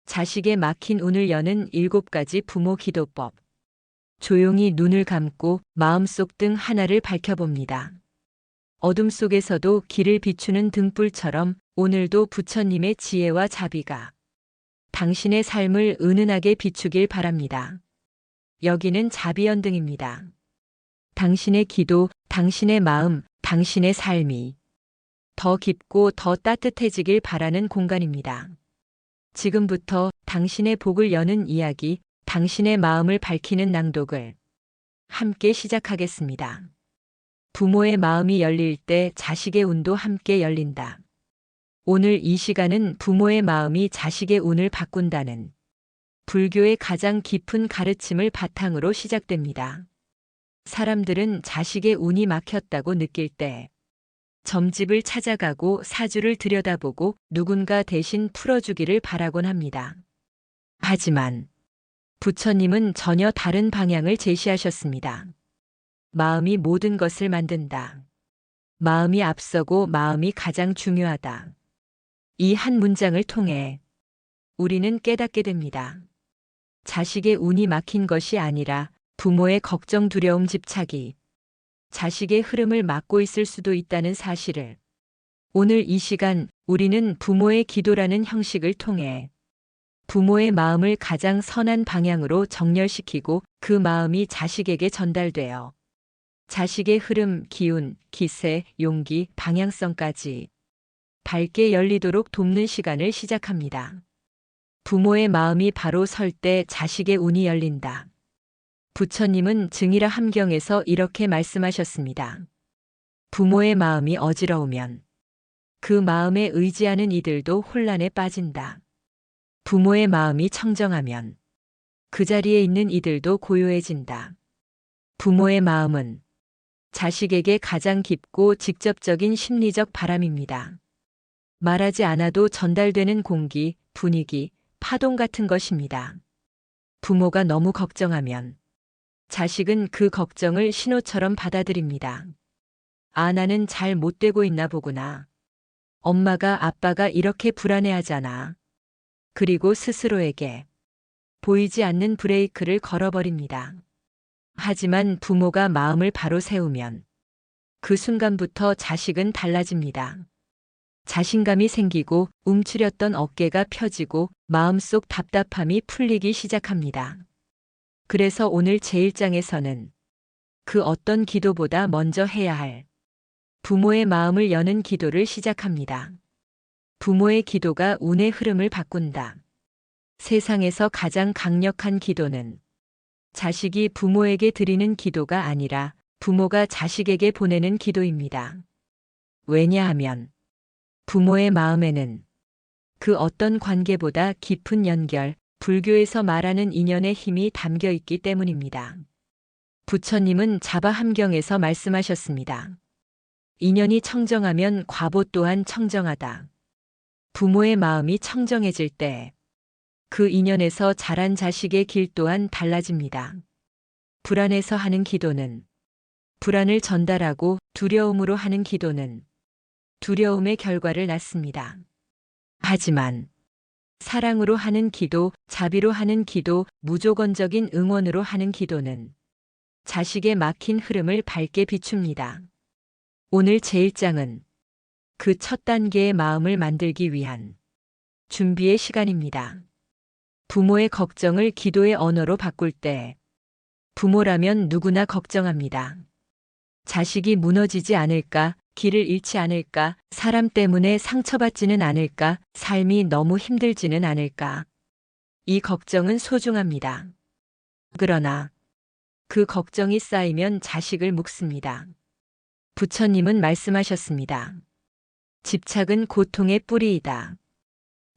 자식의 막힌 운을 여는 7가지 부모 기도법. 조용히 눈을 감고 마음속 등 하나를 밝혀봅니다. 어둠 속에서도 길을 비추는 등불처럼 오늘도 부처님의 지혜와 자비가 당신의 삶을 은은하게 비추길 바랍니다. 여기는 자비연등입니다. 당신의 기도, 당신의 마음, 당신의 삶이 더 깊고 더 따뜻해지길 바라는 공간입니다. 지금부터 당신의 복을 여는 이야기, 당신의 마음을 밝히는 낭독을 함께 시작하겠습니다. 부모의 마음이 열릴 때 자식의 운도 함께 열린다. 오늘 이 시간은 부모의 마음이 자식의 운을 바꾼다는 불교의 가장 깊은 가르침을 바탕으로 시작됩니다. 사람들은 자식의 운이 막혔다고 느낄 때 점집을 찾아가고 사주를 들여다보고 누군가 대신 풀어주기를 바라곤 합니다. 하지만 부처님은 전혀 다른 방향을 제시하셨습니다. 마음이 모든 것을 만든다. 마음이 앞서고 마음이 가장 중요하다. 이 한 문장을 통해 우리는 깨닫게 됩니다. 자식의 운이 막힌 것이 아니라 부모의 걱정, 두려움, 집착이 자식의 흐름을 막고 있을 수도 있다는 사실을 오늘 이 시간 우리는 부모의 기도라는 형식을 통해 부모의 마음을 가장 선한 방향으로 정렬시키고 그 마음이 자식에게 전달되어 자식의 흐름, 기운, 기세, 용기, 방향성까지 밝게 열리도록 돕는 시간을 시작합니다. 부모의 마음이 바로 설 때 자식의 운이 열린다. 부처님은 증이라 함경에서 이렇게 말씀하셨습니다. 부모의 마음이 어지러우면 그 마음에 의지하는 이들도 혼란에 빠진다. 부모의 마음이 청정하면 그 자리에 있는 이들도 고요해진다. 부모의 마음은 자식에게 가장 깊고 직접적인 심리적 바람입니다. 말하지 않아도 전달되는 공기, 분위기, 파동 같은 것입니다. 부모가 너무 걱정하면 자식은 그 걱정을 신호처럼 받아들입니다. 아, 나는 잘 못 되고 있나 보구나. 엄마가, 아빠가 이렇게 불안해하잖아. 그리고 스스로에게 보이지 않는 브레이크를 걸어버립니다. 하지만 부모가 마음을 바로 세우면 그 순간부터 자식은 달라집니다. 자신감이 생기고 움츠렸던 어깨가 펴지고 마음속 답답함이 풀리기 시작합니다. 그래서 오늘 제1장에서는 그 어떤 기도보다 먼저 해야 할 부모의 마음을 여는 기도를 시작합니다. 부모의 기도가 운의 흐름을 바꾼다. 세상에서 가장 강력한 기도는 자식이 부모에게 드리는 기도가 아니라 부모가 자식에게 보내는 기도입니다. 왜냐하면 부모의 마음에는 그 어떤 관계보다 깊은 연결, 불교에서 말하는 인연의 힘이 담겨 있기 때문입니다. 부처님은 자바 함경에서 말씀하셨습니다. 인연이 청정하면 과보 또한 청정하다. 부모의 마음이 청정해질 때 그 인연에서 자란 자식의 길 또한 달라집니다. 불안해서 하는 기도는 불안을 전달하고 두려움으로 하는 기도는 두려움의 결과를 낳습니다. 하지만 사랑으로 하는 기도, 자비로 하는 기도, 무조건적인 응원으로 하는 기도는 자식의 막힌 흐름을 밝게 비춥니다. 오늘 제1장은 그 첫 단계의 마음을 만들기 위한 준비의 시간입니다. 부모의 걱정을 기도의 언어로 바꿀 때 부모라면 누구나 걱정합니다. 자식이 무너지지 않을까, 길을 잃지 않을까, 사람 때문에 상처받지는 않을까, 삶이 너무 힘들지는 않을까. 이 걱정은 소중합니다. 그러나 그 걱정이 쌓이면 자식을 묵습니다. 부처님은 말씀하셨습니다. 집착은 고통의 뿌리이다.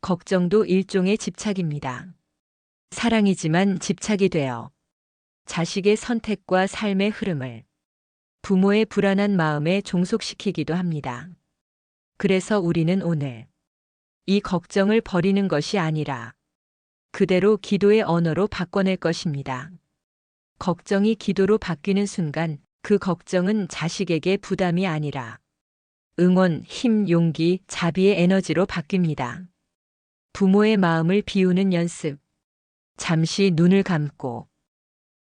걱정도 일종의 집착입니다. 사랑이지만 집착이 되어 자식의 선택과 삶의 흐름을 부모의 불안한 마음에 종속시키기도 합니다. 그래서 우리는 오늘 이 걱정을 버리는 것이 아니라 그대로 기도의 언어로 바꿔낼 것입니다. 걱정이 기도로 바뀌는 순간 그 걱정은 자식에게 부담이 아니라 응원, 힘, 용기, 자비의 에너지로 바뀝니다. 부모의 마음을 비우는 연습. 잠시 눈을 감고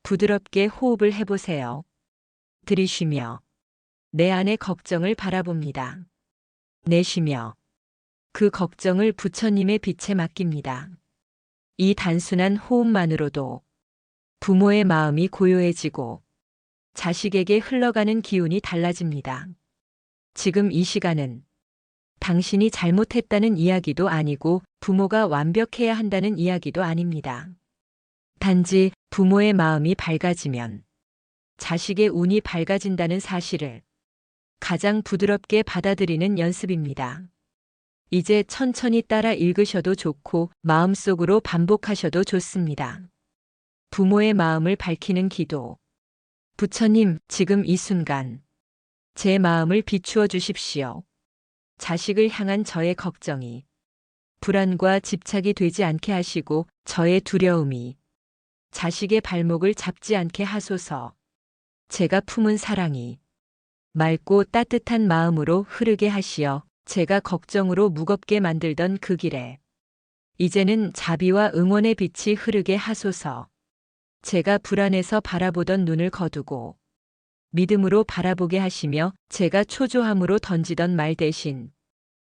부드럽게 호흡을 해보세요. 들이쉬며 내 안의 걱정을 바라봅니다. 내쉬며 그 걱정을 부처님의 빛에 맡깁니다. 이 단순한 호흡만으로도 부모의 마음이 고요해지고 자식에게 흘러가는 기운이 달라집니다. 지금 이 시간은 당신이 잘못했다는 이야기도 아니고 부모가 완벽해야 한다는 이야기도 아닙니다. 단지 부모의 마음이 밝아지면 자식의 운이 밝아진다는 사실을 가장 부드럽게 받아들이는 연습입니다. 이제 천천히 따라 읽으셔도 좋고 마음속으로 반복하셔도 좋습니다. 부모의 마음을 밝히는 기도. 부처님, 지금 이 순간 제 마음을 비추어 주십시오. 자식을 향한 저의 걱정이 불안과 집착이 되지 않게 하시고 저의 두려움이 자식의 발목을 잡지 않게 하소서. 제가 품은 사랑이 맑고 따뜻한 마음으로 흐르게 하시어 제가 걱정으로 무겁게 만들던 그 길에 이제는 자비와 응원의 빛이 흐르게 하소서. 제가 불안해서 바라보던 눈을 거두고 믿음으로 바라보게 하시며 제가 초조함으로 던지던 말 대신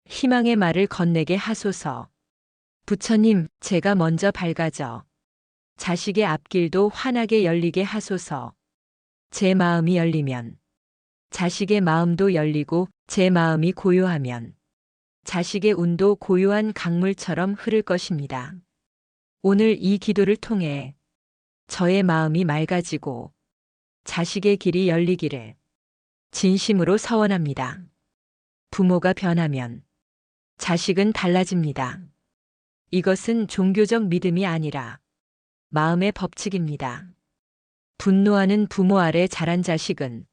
희망의 말을 건네게 하소서. 부처님, 제가 먼저 밝아져 자식의 앞길도 환하게 열리게 하소서. 제 마음이 열리면 자식의 마음도 열리고 제 마음이 고요하면 자식의 운도 고요한 강물처럼 흐를 것입니다. 오늘 이 기도를 통해 저의 마음이 맑아지고 자식의 길이 열리기를 진심으로 서원합니다. 부모가 변하면 자식은 달라집니다. 이것은 종교적 믿음이 아니라 마음의 법칙입니다. 분노하는 부모 아래 자란 자식은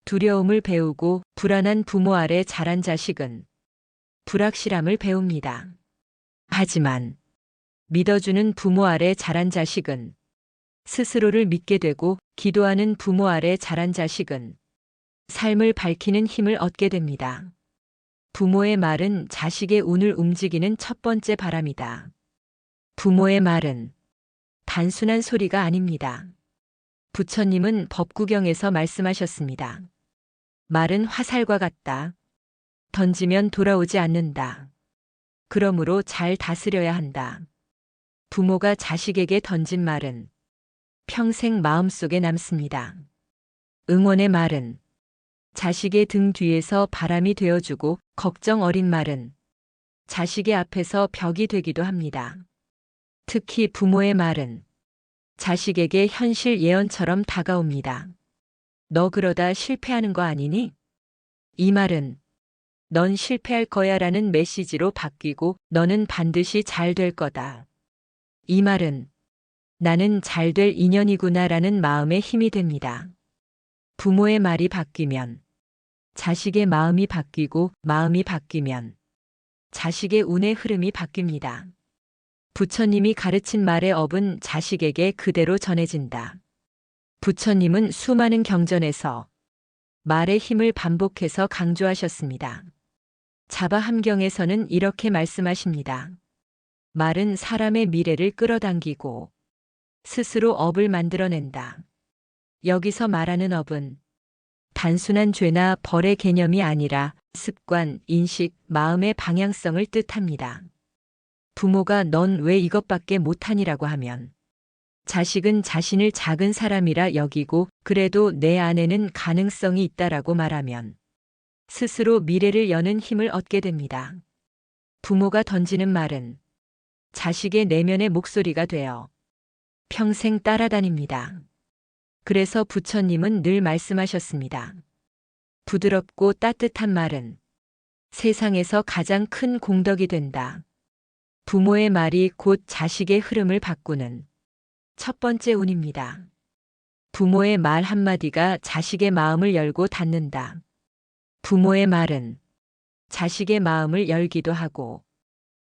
두려움을 배우고 불안한 부모 아래 자란 자식은 불확실함을 배웁니다. 하지만 믿어주는 부모 아래 자란 자식은 스스로를 믿게 되고 기도하는 부모 아래 자란 자식은 삶을 밝히는 힘을 얻게 됩니다. 부모의 말은 자식의 운을 움직이는 첫 번째 바람이다. 부모의 말은 단순한 소리가 아닙니다. 부처님은 법구경에서 말씀하셨습니다. 말은 화살과 같다. 던지면 돌아오지 않는다. 그러므로 잘 다스려야 한다. 부모가 자식에게 던진 말은 평생 마음속에 남습니다. 응원의 말은 자식의 등 뒤에서 바람이 되어주고 걱정 어린 말은 자식의 앞에서 벽이 되기도 합니다. 특히 부모의 말은 자식에게 현실 예언처럼 다가옵니다. 너 그러다 실패하는 거 아니니? 이 말은 넌 실패할 거야 라는 메시지로 바뀌고 너는 반드시 잘 될 거다. 이 말은 나는 잘 될 인연이구나 라는 마음의 힘이 됩니다. 부모의 말이 바뀌면 자식의 마음이 바뀌고 마음이 바뀌면 자식의 운의 흐름이 바뀝니다. 부처님이 가르친 말의 업은 자식에게 그대로 전해진다. 부처님은 수많은 경전에서 말의 힘을 반복해서 강조하셨습니다. 자바함경에서는 이렇게 말씀하십니다. 말은 사람의 미래를 끌어당기고 스스로 업을 만들어낸다. 여기서 말하는 업은 단순한 죄나 벌의 개념이 아니라 습관, 인식, 마음의 방향성을 뜻합니다. 부모가 넌 왜 이것밖에 못하니라고 하면 자식은 자신을 작은 사람이라 여기고 그래도 내 안에는 가능성이 있다라고 말하면 스스로 미래를 여는 힘을 얻게 됩니다. 부모가 던지는 말은 자식의 내면의 목소리가 되어 평생 따라다닙니다. 그래서 부처님은 늘 말씀하셨습니다. 부드럽고 따뜻한 말은 세상에서 가장 큰 공덕이 된다. 부모의 말이 곧 자식의 흐름을 바꾸는 첫 번째 운입니다. 부모의 말 한마디가 자식의 마음을 열고 닫는다. 부모의 말은 자식의 마음을 열기도 하고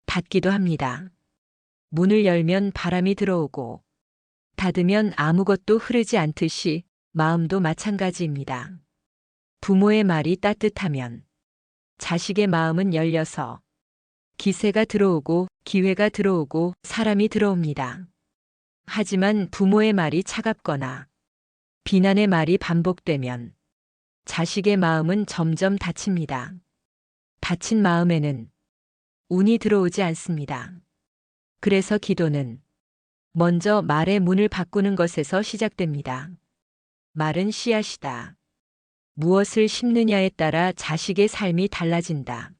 닫기도 합니다. 문을 열면 바람이 들어오고 닫으면 아무것도 흐르지 않듯이 마음도 마찬가지입니다. 부모의 말이 따뜻하면 자식의 마음은 열려서 기세가 들어오고 기회가 들어오고 사람이 들어옵니다. 하지만 부모의 말이 차갑거나 비난의 말이 반복되면 자식의 마음은 점점 다칩니다. 다친 마음에는 운이 들어오지 않습니다. 그래서 기도는 먼저 말의 문을 바꾸는 것에서 시작됩니다. 말은 씨앗이다. 무엇을 심느냐에 따라 자식의 삶이 달라진다.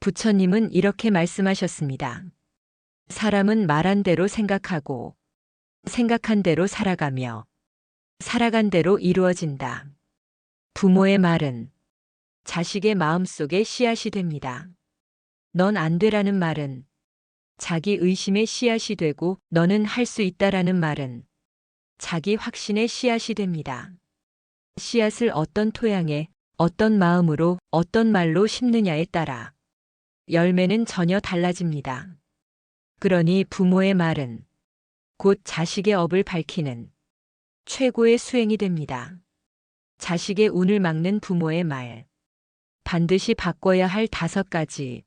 부처님은 이렇게 말씀하셨습니다. 사람은 말한 대로 생각하고 생각한 대로 살아가며 살아간 대로 이루어진다. 부모의 말은 자식의 마음속에 씨앗이 됩니다. 넌 안 되라는 말은 자기 의심의 씨앗이 되고 너는 할 수 있다라는 말은 자기 확신의 씨앗이 됩니다. 씨앗을 어떤 토양에, 어떤 마음으로, 어떤 말로 심느냐에 따라 열매는 전혀 달라집니다. 그러니 부모의 말은 곧 자식의 업을 밝히는 최고의 수행이 됩니다. 자식의 운을 막는 부모의 말. 반드시 바꿔야 할 5가지.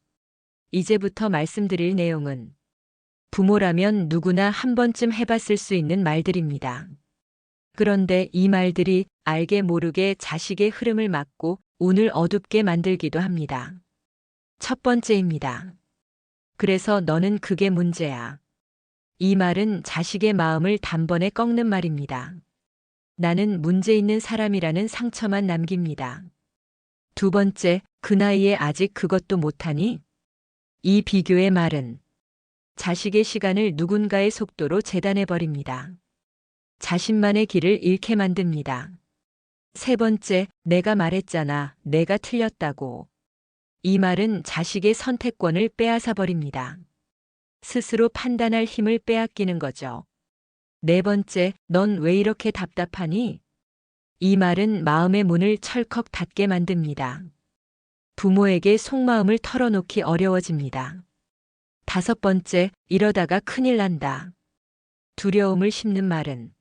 이제부터 말씀드릴 내용은 부모라면 누구나 한 번쯤 해봤을 수 있는 말들입니다. 그런데 이 말들이 알게 모르게 자식의 흐름을 막고 운을 어둡게 만들기도 합니다. 첫 번째입니다. 그래서 너는 그게 문제야. 이 말은 자식의 마음을 단번에 꺾는 말입니다. 나는 문제 있는 사람이라는 상처만 남깁니다. 두 번째, 그 나이에 아직 그것도 못하니? 이 비교의 말은 자식의 시간을 누군가의 속도로 재단해버립니다. 자신만의 길을 잃게 만듭니다. 세 번째, 내가 말했잖아. 내가 틀렸다고. 이 말은 자식의 선택권을 빼앗아 버립니다. 스스로 판단할 힘을 빼앗기는 거죠. 네 번째, 넌 왜 이렇게 답답하니? 이 말은 마음의 문을 철컥 닫게 만듭니다. 부모에게 속마음을 털어놓기 어려워집니다. 다섯 번째, 이러다가 큰일 난다. 두려움을 심는 말은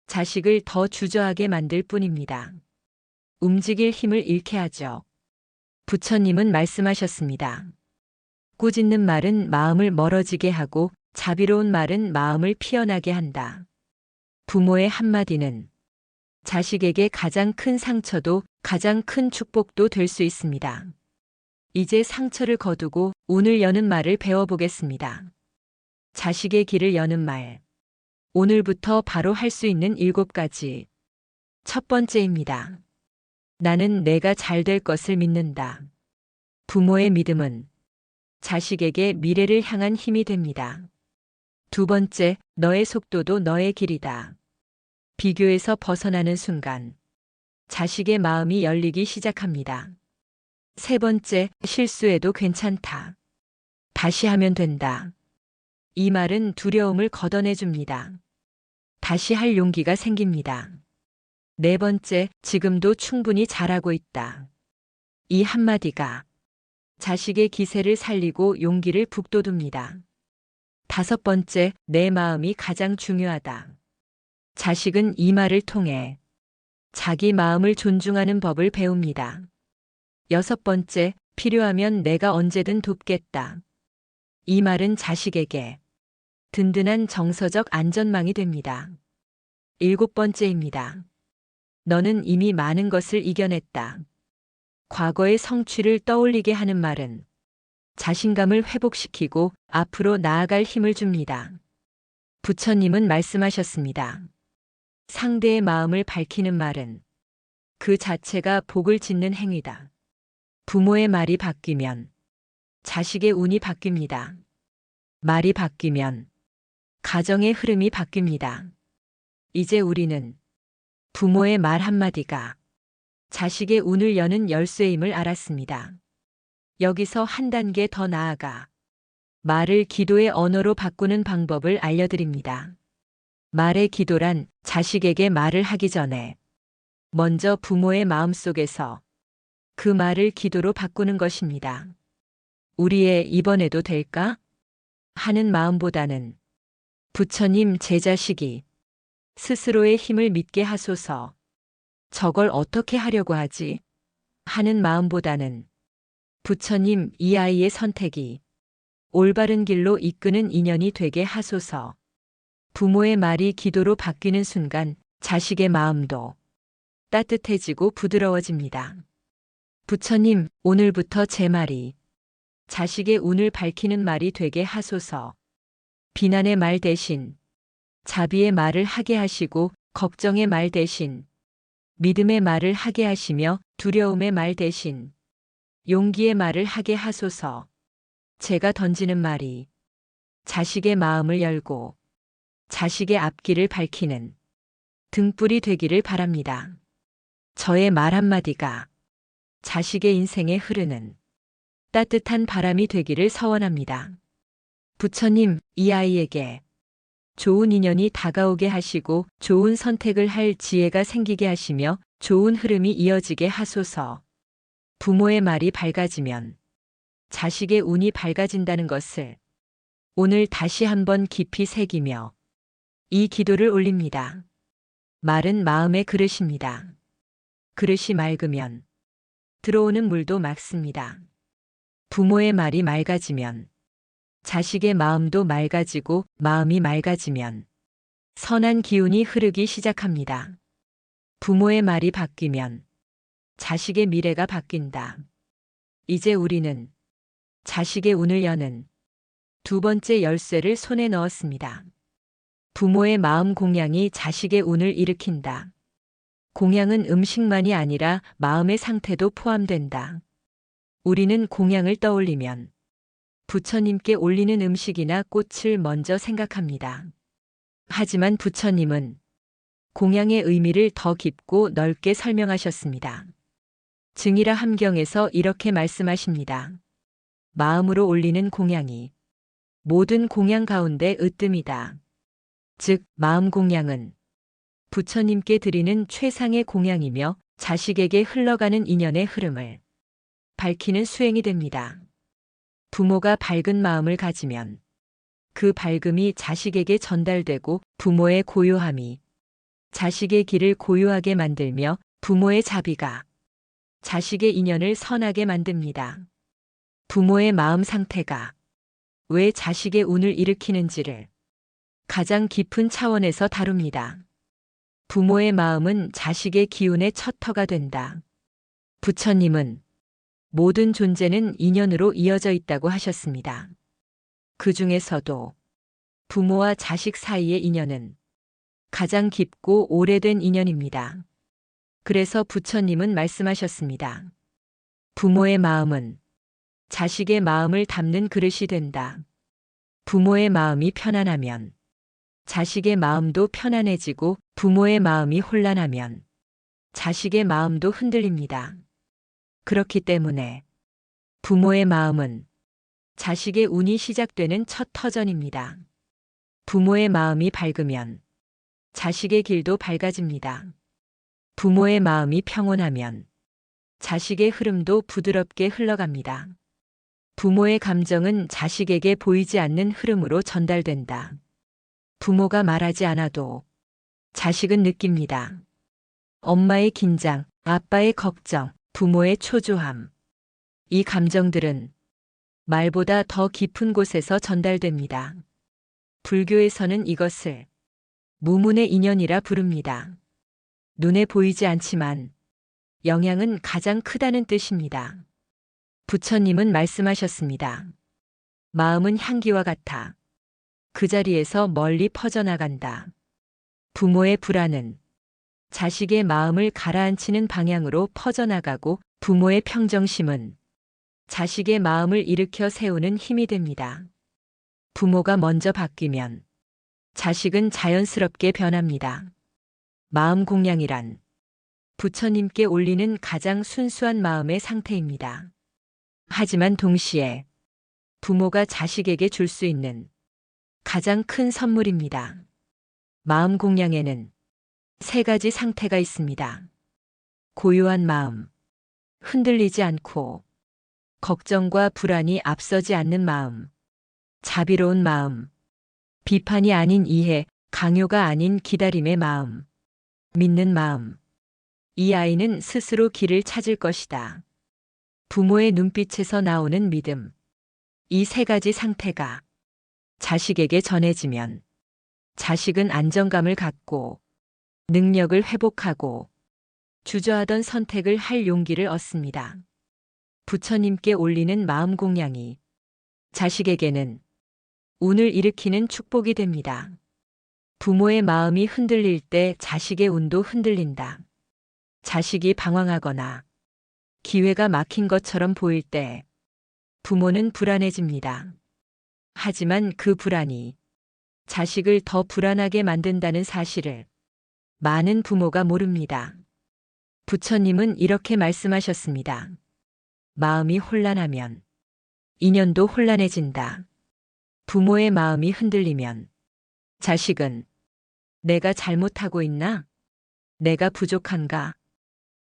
자식을 더 주저하게 만들 뿐입니다. 움직일 힘을 잃게 하죠. 부처님은 말씀하셨습니다. 꾸짖는 말은 마음을 멀어지게 하고 자비로운 말은 마음을 피어나게 한다. 부모의 한마디는 자식에게 가장 큰 상처도 가장 큰 축복도 될 수 있습니다. 이제 상처를 거두고 운을 여는 말을 배워보겠습니다. 자식의 길을 여는 말. 오늘부터 바로 할 수 있는 7가지. 첫 번째입니다. 나는 내가 잘 될 것을 믿는다. 부모의 믿음은 자식에게 미래를 향한 힘이 됩니다. 두 번째, 너의 속도도 너의 길이다. 비교에서 벗어나는 순간 자식의 마음이 열리기 시작합니다. 세 번째, 실수해도 괜찮다. 다시 하면 된다. 이 말은 두려움을 걷어내줍니다. 다시 할 용기가 생깁니다. 네 번째, 지금도 충분히 잘하고 있다. 이 한마디가 자식의 기세를 살리고 용기를 북돋웁니다. 다섯 번째, 내 마음이 가장 중요하다. 자식은 이 말을 통해 자기 마음을 존중하는 법을 배웁니다. 여섯 번째, 필요하면 내가 언제든 돕겠다. 이 말은 자식에게 든든한 정서적 안전망이 됩니다. 일곱 번째입니다. 너는 이미 많은 것을 이겨냈다. 과거의 성취를 떠올리게 하는 말은 자신감을 회복시키고 앞으로 나아갈 힘을 줍니다. 부처님은 말씀하셨습니다. 상대의 마음을 밝히는 말은 그 자체가 복을 짓는 행위다. 부모의 말이 바뀌면 자식의 운이 바뀝니다. 말이 바뀌면 가정의 흐름이 바뀝니다. 이제 우리는 부모의 말 한마디가 자식의 운을 여는 열쇠임을 알았습니다. 여기서 한 단계 더 나아가 말을 기도의 언어로 바꾸는 방법을 알려드립니다. 말의 기도란 자식에게 말을 하기 전에 먼저 부모의 마음속에서 그 말을 기도로 바꾸는 것입니다. 우리의 이번에도 될까? 하는 마음보다는 부처님 제 자식이 스스로의 힘을 믿게 하소서. 저걸 어떻게 하려고 하지? 하는 마음보다는 부처님 이 아이의 선택이 올바른 길로 이끄는 인연이 되게 하소서. 부모의 말이 기도로 바뀌는 순간 자식의 마음도 따뜻해지고 부드러워집니다. 부처님, 오늘부터 제 말이 자식의 운을 밝히는 말이 되게 하소서. 비난의 말 대신 자비의 말을 하게 하시고 걱정의 말 대신 믿음의 말을 하게 하시며 두려움의 말 대신 용기의 말을 하게 하소서. 제가 던지는 말이 자식의 마음을 열고 자식의 앞길을 밝히는 등불이 되기를 바랍니다. 저의 말 한마디가 자식의 인생에 흐르는 따뜻한 바람이 되기를 서원합니다. 부처님, 이 아이에게 좋은 인연이 다가오게 하시고 좋은 선택을 할 지혜가 생기게 하시며 좋은 흐름이 이어지게 하소서. 부모의 말이 밝아지면 자식의 운이 밝아진다는 것을 오늘 다시 한번 깊이 새기며 이 기도를 올립니다. 말은 마음의 그릇입니다. 그릇이 맑으면 들어오는 물도 맑습니다. 부모의 말이 맑아지면 자식의 마음도 맑아지고 마음이 맑아지면 선한 기운이 흐르기 시작합니다. 부모의 말이 바뀌면 자식의 미래가 바뀐다. 이제 우리는 자식의 운을 여는 두 번째 열쇠를 손에 넣었습니다. 부모의 마음 공양이 자식의 운을 일으킨다. 공양은 음식만이 아니라 마음의 상태도 포함된다. 우리는 공양을 떠올리면 부처님께 올리는 음식이나 꽃을 먼저 생각합니다. 하지만 부처님은 공양의 의미를 더 깊고 넓게 설명하셨습니다. 증이라 함경에서 이렇게 말씀하십니다. 마음으로 올리는 공양이 모든 공양 가운데 으뜸이다. 즉, 마음 공양은 부처님께 드리는 최상의 공양이며 자식에게 흘러가는 인연의 흐름을 밝히는 수행이 됩니다. 부모가 밝은 마음을 가지면 그 밝음이 자식에게 전달되고 부모의 고요함이 자식의 길을 고요하게 만들며 부모의 자비가 자식의 인연을 선하게 만듭니다. 부모의 마음 상태가 왜 자식의 운을 일으키는지를 가장 깊은 차원에서 다룹니다. 부모의 마음은 자식의 기운의 첫 터가 된다. 부처님은 모든 존재는 인연으로 이어져 있다고 하셨습니다. 그 중에서도 부모와 자식 사이의 인연은 가장 깊고 오래된 인연입니다. 그래서 부처님은 말씀하셨습니다. 부모의 마음은 자식의 마음을 담는 그릇이 된다. 부모의 마음이 편안하면 자식의 마음도 편안해지고 부모의 마음이 혼란하면 자식의 마음도 흔들립니다. 그렇기 때문에 부모의 마음은 자식의 운이 시작되는 첫 터전입니다. 부모의 마음이 밝으면 자식의 길도 밝아집니다. 부모의 마음이 평온하면 자식의 흐름도 부드럽게 흘러갑니다. 부모의 감정은 자식에게 보이지 않는 흐름으로 전달된다. 부모가 말하지 않아도 자식은 느낍니다. 엄마의 긴장, 아빠의 걱정, 부모의 초조함. 이 감정들은 말보다 더 깊은 곳에서 전달됩니다. 불교에서는 이것을 무문의 인연이라 부릅니다. 눈에 보이지 않지만 영향은 가장 크다는 뜻입니다. 부처님은 말씀하셨습니다. 마음은 향기와 같아 그 자리에서 멀리 퍼져나간다. 부모의 불안은 자식의 마음을 가라앉히는 방향으로 퍼져나가고 부모의 평정심은 자식의 마음을 일으켜 세우는 힘이 됩니다. 부모가 먼저 바뀌면 자식은 자연스럽게 변합니다. 마음 공양이란 부처님께 올리는 가장 순수한 마음의 상태입니다. 하지만 동시에 부모가 자식에게 줄 수 있는 가장 큰 선물입니다. 마음 공양에는 세 가지 상태가 있습니다. 고요한 마음, 흔들리지 않고 걱정과 불안이 앞서지 않는 마음, 자비로운 마음, 비판이 아닌 이해, 강요가 아닌 기다림의 마음, 믿는 마음. 이 아이는 스스로 길을 찾을 것이다. 부모의 눈빛에서 나오는 믿음, 이 세 가지 상태가 자식에게 전해지면 자식은 안정감을 갖고 능력을 회복하고 주저하던 선택을 할 용기를 얻습니다. 부처님께 올리는 마음 공양이 자식에게는 운을 일으키는 축복이 됩니다. 부모의 마음이 흔들릴 때 자식의 운도 흔들린다. 자식이 방황하거나 기회가 막힌 것처럼 보일 때 부모는 불안해집니다. 하지만 그 불안이 자식을 더 불안하게 만든다는 사실을 많은 부모가 모릅니다. 부처님은 이렇게 말씀하셨습니다. 마음이 혼란하면 인연도 혼란해진다. 부모의 마음이 흔들리면 자식은 내가 잘못하고 있나? 내가 부족한가?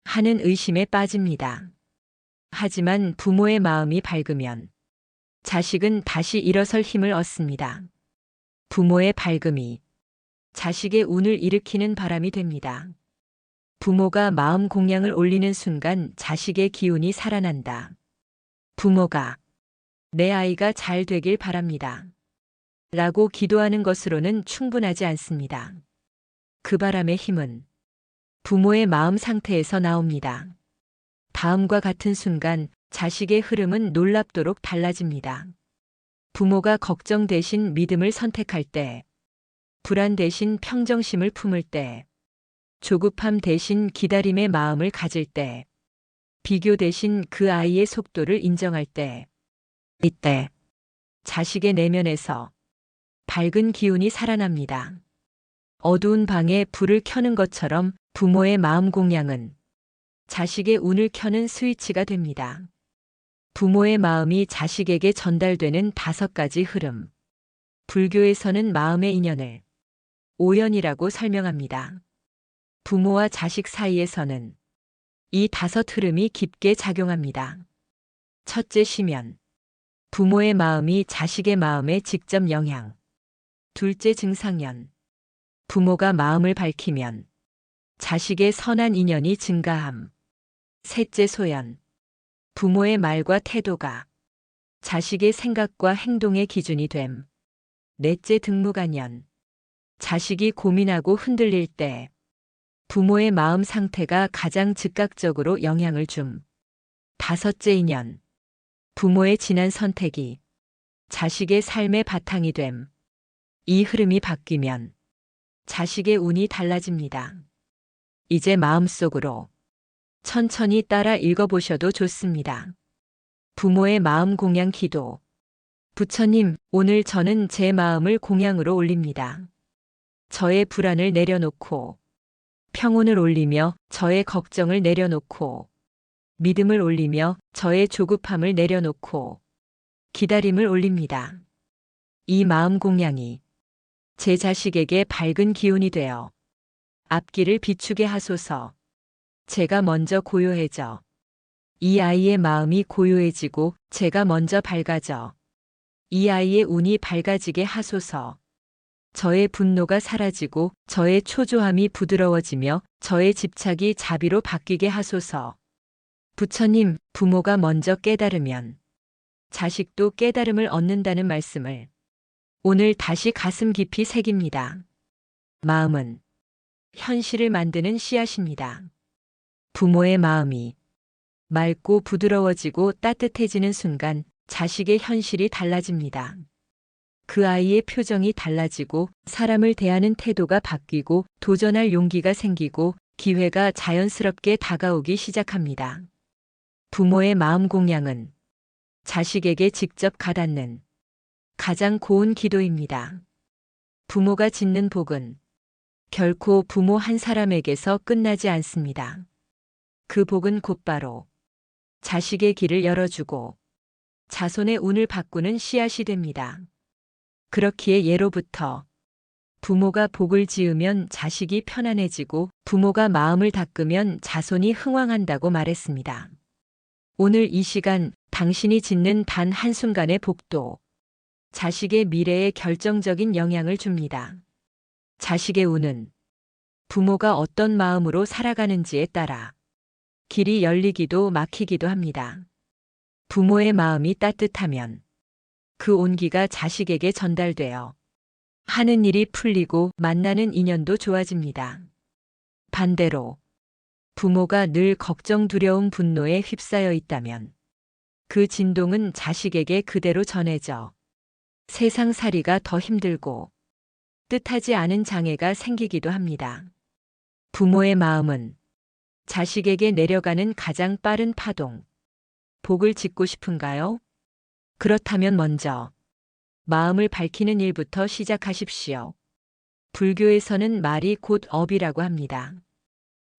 하는 의심에 빠집니다. 하지만 부모의 마음이 밝으면 자식은 다시 일어설 힘을 얻습니다. 부모의 밝음이 자식의 운을 일으키는 바람이 됩니다. 부모가 마음 공양을 올리는 순간 자식의 기운이 살아난다. 부모가 내 아이가 잘 되길 바랍니다. 라고 기도하는 것으로는 충분하지 않습니다. 그 바람의 힘은 부모의 마음 상태에서 나옵니다. 다음과 같은 순간 자식의 흐름은 놀랍도록 달라집니다. 부모가 걱정 대신 믿음을 선택할 때, 불안 대신 평정심을 품을 때, 조급함 대신 기다림의 마음을 가질 때, 비교 대신 그 아이의 속도를 인정할 때, 이때 자식의 내면에서 밝은 기운이 살아납니다. 어두운 방에 불을 켜는 것처럼 부모의 마음 공양은 자식의 운을 켜는 스위치가 됩니다. 부모의 마음이 자식에게 전달되는 5가지 흐름. 불교에서는 마음의 인연을 오연이라고 설명합니다. 부모와 자식 사이에서는 이 5 흐름이 깊게 작용합니다. 첫째, 시면. 부모의 마음이 자식의 마음에 직접 영향. 둘째, 증상연. 부모가 마음을 밝히면 자식의 선한 인연이 증가함. 셋째, 소연. 부모의 말과 태도가 자식의 생각과 행동의 기준이 됨. 넷째, 득무간연. 자식이 고민하고 흔들릴 때 부모의 마음 상태가 가장 즉각적으로 영향을 줌. 다섯째, 인연. 부모의 지난 선택이 자식의 삶의 바탕이 됨. 이 흐름이 바뀌면 자식의 운이 달라집니다. 이제 마음속으로 천천히 따라 읽어보셔도 좋습니다. 부모의 마음 공양 기도. 부처님, 오늘 저는 제 마음을 공양으로 올립니다. 저의 불안을 내려놓고, 평온을 올리며 저의 걱정을 내려놓고, 믿음을 올리며 저의 조급함을 내려놓고, 기다림을 올립니다. 이 마음 공양이 제 자식에게 밝은 기운이 되어 앞길을 비추게 하소서. 제가 먼저 고요해져 이 아이의 마음이 고요해지고 제가 먼저 밝아져 이 아이의 운이 밝아지게 하소서. 저의 분노가 사라지고 저의 초조함이 부드러워지며 저의 집착이 자비로 바뀌게 하소서. 부처님, 부모가 먼저 깨달으면 자식도 깨달음을 얻는다는 말씀을 오늘 다시 가슴 깊이 새깁니다. 마음은 현실을 만드는 씨앗입니다. 부모의 마음이 맑고 부드러워지고 따뜻해지는 순간 자식의 현실이 달라집니다. 그 아이의 표정이 달라지고 사람을 대하는 태도가 바뀌고 도전할 용기가 생기고 기회가 자연스럽게 다가오기 시작합니다. 부모의 마음 공양은 자식에게 직접 가닿는 가장 고운 기도입니다. 부모가 짓는 복은 결코 부모 한 사람에게서 끝나지 않습니다. 그 복은 곧바로 자식의 길을 열어주고 자손의 운을 바꾸는 씨앗이 됩니다. 그렇기에 예로부터 부모가 복을 지으면 자식이 편안해지고 부모가 마음을 닦으면 자손이 흥왕한다고 말했습니다. 오늘 이 시간 당신이 짓는 단 한순간의 복도 자식의 미래에 결정적인 영향을 줍니다. 자식의 운은 부모가 어떤 마음으로 살아가는지에 따라 길이 열리기도 막히기도 합니다. 부모의 마음이 따뜻하면 그 온기가 자식에게 전달되어 하는 일이 풀리고 만나는 인연도 좋아집니다. 반대로 부모가 늘 걱정, 두려움, 분노에 휩싸여 있다면 그 진동은 자식에게 그대로 전해져 세상살이가 더 힘들고 뜻하지 않은 장애가 생기기도 합니다. 부모의 마음은 자식에게 내려가는 가장 빠른 파동. 복을 짓고 싶은가요? 그렇다면 먼저 마음을 밝히는 일부터 시작하십시오. 불교에서는 말이 곧 업이라고 합니다.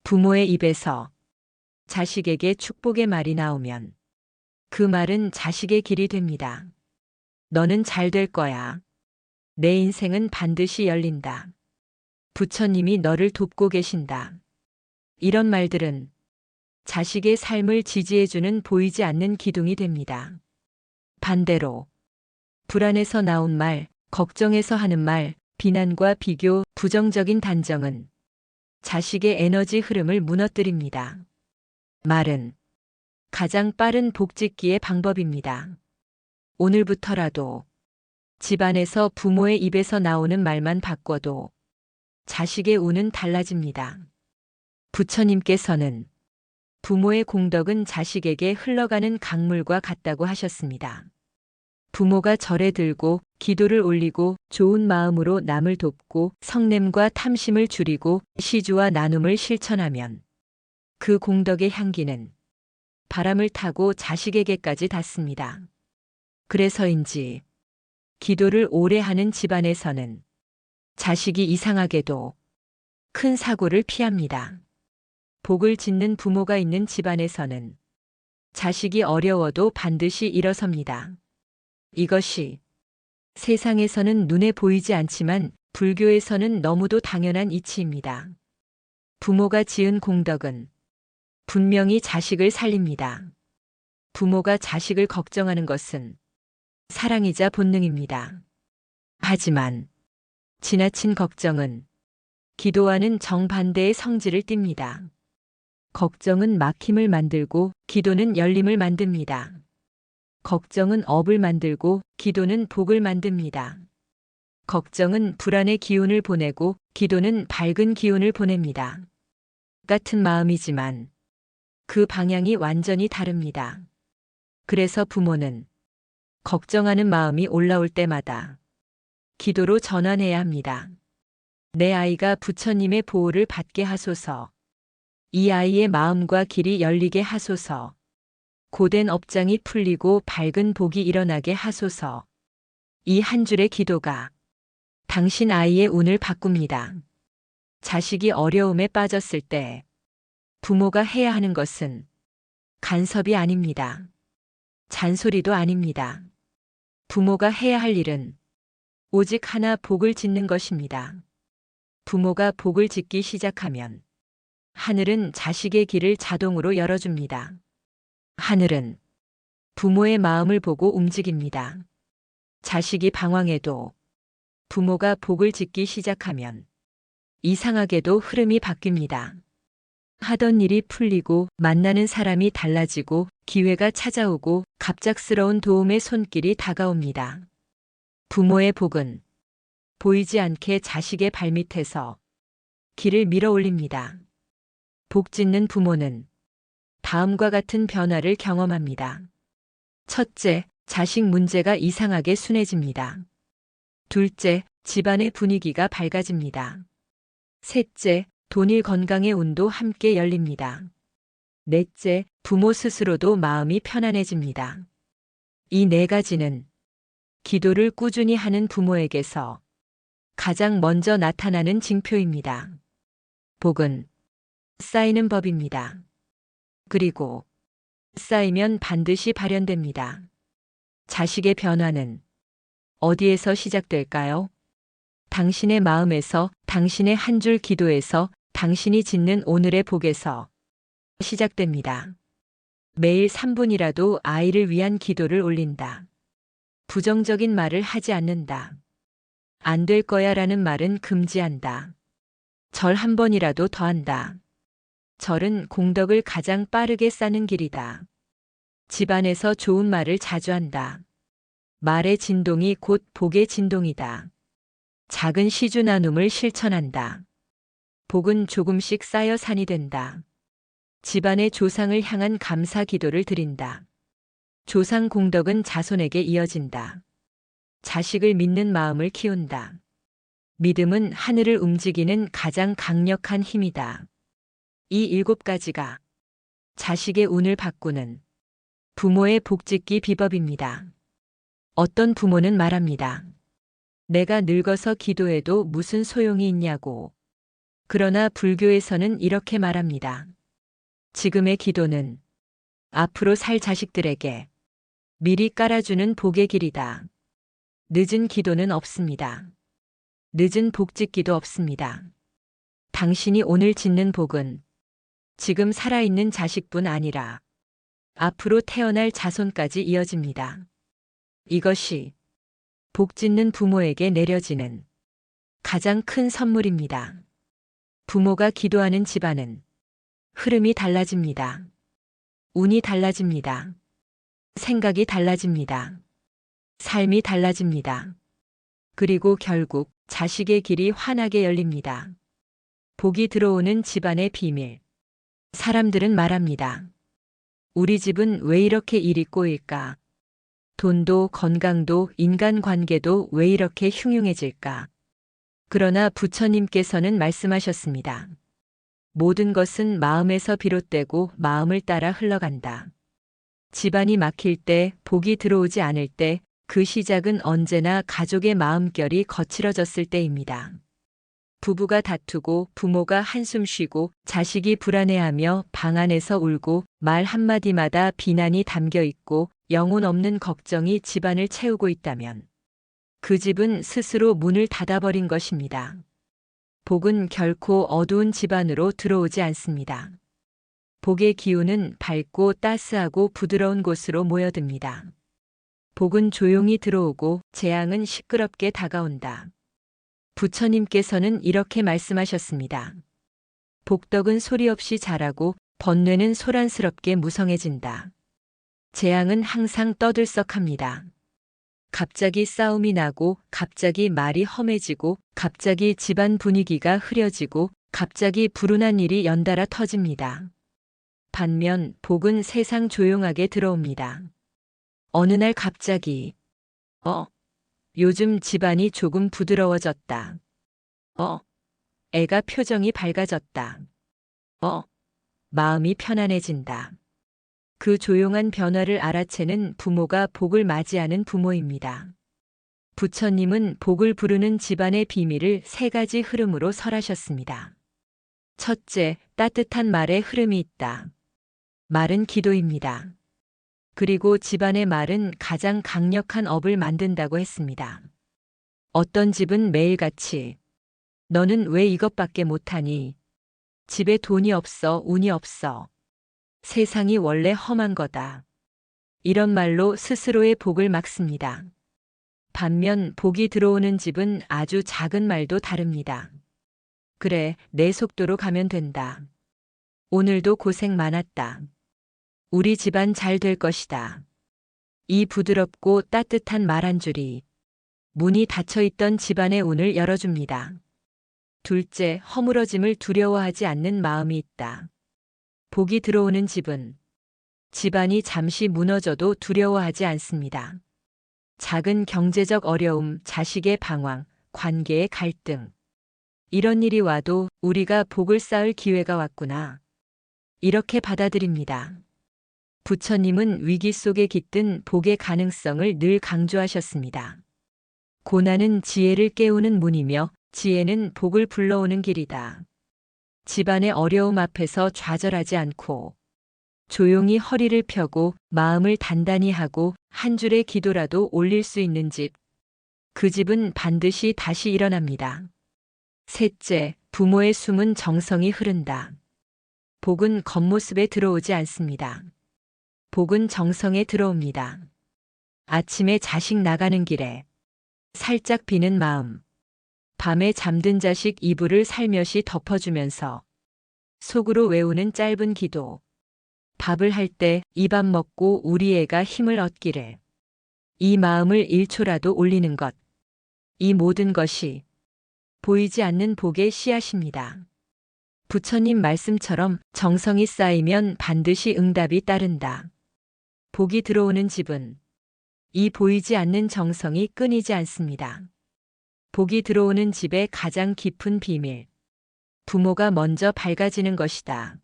부모의 입에서 자식에게 축복의 말이 나오면 그 말은 자식의 길이 됩니다. 너는 잘 될 거야. 내 인생은 반드시 열린다. 부처님이 너를 돕고 계신다. 이런 말들은 자식의 삶을 지지해주는 보이지 않는 기둥이 됩니다. 반대로 불안에서 나온 말, 걱정에서 하는 말, 비난과 비교, 부정적인 단정은 자식의 에너지 흐름을 무너뜨립니다. 말은 가장 빠른 복짓기의 방법입니다. 오늘부터라도 집안에서 부모의 입에서 나오는 말만 바꿔도 자식의 운은 달라집니다. 부처님께서는 부모의 공덕은 자식에게 흘러가는 강물과 같다고 하셨습니다. 부모가 절에 들고 기도를 올리고 좋은 마음으로 남을 돕고 성냄과 탐심을 줄이고 시주와 나눔을 실천하면 그 공덕의 향기는 바람을 타고 자식에게까지 닿습니다. 그래서인지 기도를 오래 하는 집안에서는 자식이 이상하게도 큰 사고를 피합니다. 복을 짓는 부모가 있는 집안에서는 자식이 어려워도 반드시 일어섭니다. 이것이 세상에서는 눈에 보이지 않지만 불교에서는 너무도 당연한 이치입니다. 부모가 지은 공덕은 분명히 자식을 살립니다. 부모가 자식을 걱정하는 것은 사랑이자 본능입니다. 하지만 지나친 걱정은 기도와는 정반대의 성질을 띱니다. 걱정은 막힘을 만들고 기도는 열림을 만듭니다. 걱정은 업을 만들고 기도는 복을 만듭니다. 걱정은 불안의 기운을 보내고 기도는 밝은 기운을 보냅니다. 같은 마음이지만 그 방향이 완전히 다릅니다. 그래서 부모는 걱정하는 마음이 올라올 때마다 기도로 전환해야 합니다. 내 아이가 부처님의 보호를 받게 하소서. 이 아이의 마음과 길이 열리게 하소서. 고된 업장이 풀리고 밝은 복이 일어나게 하소서. 이 한 줄의 기도가 당신 아이의 운을 바꿉니다. 자식이 어려움에 빠졌을 때 부모가 해야 하는 것은 간섭이 아닙니다. 잔소리도 아닙니다. 부모가 해야 할 일은 오직 하나, 복을 짓는 것입니다. 부모가 복을 짓기 시작하면 하늘은 자식의 길을 자동으로 열어줍니다. 하늘은 부모의 마음을 보고 움직입니다. 자식이 방황해도 부모가 복을 짓기 시작하면 이상하게도 흐름이 바뀝니다. 하던 일이 풀리고 만나는 사람이 달라지고 기회가 찾아오고 갑작스러운 도움의 손길이 다가옵니다. 부모의 복은 보이지 않게 자식의 발밑에서 길을 밀어 올립니다. 복 짓는 부모는 다음과 같은 변화를 경험합니다. 첫째, 자식 문제가 이상하게 순해집니다. 둘째, 집안의 분위기가 밝아집니다. 셋째, 돈일 건강의 운도 함께 열립니다. 넷째, 부모 스스로도 마음이 편안해집니다. 이 네 가지는 기도를 꾸준히 하는 부모에게서 가장 먼저 나타나는 징표입니다. 복은 쌓이는 법입니다. 그리고 쌓이면 반드시 발현됩니다. 자식의 변화는 어디에서 시작될까요? 당신의 마음에서, 당신의 한 줄 기도에서, 당신이 짓는 오늘의 복에서 시작됩니다. 매일 3분이라도 아이를 위한 기도를 올린다. 부정적인 말을 하지 않는다. 안 될 거야 라는 말은 금지한다. 절 한 번이라도 더 한다. 절은 공덕을 가장 빠르게 쌓는 길이다. 집안에서 좋은 말을 자주 한다. 말의 진동이 곧 복의 진동이다. 작은 시주 나눔을 실천한다. 복은 조금씩 쌓여 산이 된다. 집안의 조상을 향한 감사 기도를 드린다. 조상 공덕은 자손에게 이어진다. 자식을 믿는 마음을 키운다. 믿음은 하늘을 움직이는 가장 강력한 힘이다. 이 7가지가 자식의 운을 바꾸는 부모의 복짓기 비법입니다. 어떤 부모는 말합니다. 내가 늙어서 기도해도 무슨 소용이 있냐고. 그러나 불교에서는 이렇게 말합니다. 지금의 기도는 앞으로 살 자식들에게 미리 깔아주는 복의 길이다. 늦은 기도는 없습니다. 늦은 복짓기도 없습니다. 당신이 오늘 짓는 복은 지금 살아있는 자식뿐 아니라 앞으로 태어날 자손까지 이어집니다. 이것이 복짓는 부모에게 내려지는 가장 큰 선물입니다. 부모가 기도하는 집안은 흐름이 달라집니다. 운이 달라집니다. 생각이 달라집니다. 삶이 달라집니다. 그리고 결국 자식의 길이 환하게 열립니다. 복이 들어오는 집안의 비밀. 사람들은 말합니다. 우리 집은 왜 이렇게 일이 꼬일까? 돈도 건강도 인간관계도 왜 이렇게 흉흉해질까? 그러나 부처님께서는 말씀하셨습니다. 모든 것은 마음에서 비롯되고 마음을 따라 흘러간다. 집안이 막힐 때, 복이 들어오지 않을 때, 그 시작은 언제나 가족의 마음결이 거칠어졌을 때입니다. 부부가 다투고 부모가 한숨 쉬고 자식이 불안해하며 방 안에서 울고 말 한마디마다 비난이 담겨 있고 영혼 없는 걱정이 집안을 채우고 있다면 그 집은 스스로 문을 닫아버린 것입니다. 복은 결코 어두운 집안으로 들어오지 않습니다. 복의 기운은 밝고 따스하고 부드러운 곳으로 모여듭니다. 복은 조용히 들어오고 재앙은 시끄럽게 다가온다. 부처님께서는 이렇게 말씀하셨습니다. 복덕은 소리 없이 자라고 번뇌는 소란스럽게 무성해진다. 재앙은 항상 떠들썩합니다. 갑자기 싸움이 나고 갑자기 말이 험해지고 갑자기 집안 분위기가 흐려지고 갑자기 불운한 일이 연달아 터집니다. 반면 복은 세상 조용하게 들어옵니다. 어느 날 갑자기 요즘 집안이 조금 부드러워졌다. 애가 표정이 밝아졌다. 마음이 편안해진다. 그 조용한 변화를 알아채는 부모가 복을 맞이하는 부모입니다. 부처님은 복을 부르는 집안의 비밀을 3가지 흐름으로 설하셨습니다. 첫째, 따뜻한 말에 흐름이 있다. 말은 기도입니다. 그리고 집안의 말은 가장 강력한 업을 만든다고 했습니다. 어떤 집은 매일같이 너는 왜 이것밖에 못하니? 집에 돈이 없어, 운이 없어. 세상이 원래 험한 거다. 이런 말로 스스로의 복을 막습니다. 반면 복이 들어오는 집은 아주 작은 말도 다릅니다. 그래, 내 속도로 가면 된다. 오늘도 고생 많았다. 우리 집안 잘 될 것이다. 이 부드럽고 따뜻한 말 한 줄이 문이 닫혀있던 집안의 운을 열어줍니다. 둘째, 허물어짐을 두려워하지 않는 마음이 있다. 복이 들어오는 집은 집안이 잠시 무너져도 두려워하지 않습니다. 작은 경제적 어려움, 자식의 방황, 관계의 갈등. 이런 일이 와도 우리가 복을 쌓을 기회가 왔구나. 이렇게 받아들입니다. 부처님은 위기 속에 깃든 복의 가능성을 늘 강조하셨습니다. 고난은 지혜를 깨우는 문이며 지혜는 복을 불러오는 길이다. 집안의 어려움 앞에서 좌절하지 않고 조용히 허리를 펴고 마음을 단단히 하고 한 줄의 기도라도 올릴 수 있는 집. 그 집은 반드시 다시 일어납니다. 셋째, 부모의 숨은 정성이 흐른다. 복은 겉모습에 들어오지 않습니다. 복은 정성에 들어옵니다. 아침에 자식 나가는 길에 살짝 비는 마음, 밤에 잠든 자식 이불을 살며시 덮어주면서 속으로 외우는 짧은 기도, 밥을 할 때 이 밥 먹고 우리 애가 힘을 얻기를, 이 마음을 1초라도 올리는 것. 이 모든 것이 보이지 않는 복의 씨앗입니다. 부처님 말씀처럼 정성이 쌓이면 반드시 응답이 따른다. 복이 들어오는 집은 이 보이지 않는 정성이 끊이지 않습니다. 복이 들어오는 집의 가장 깊은 비밀. 부모가 먼저 밝아지는 것이다.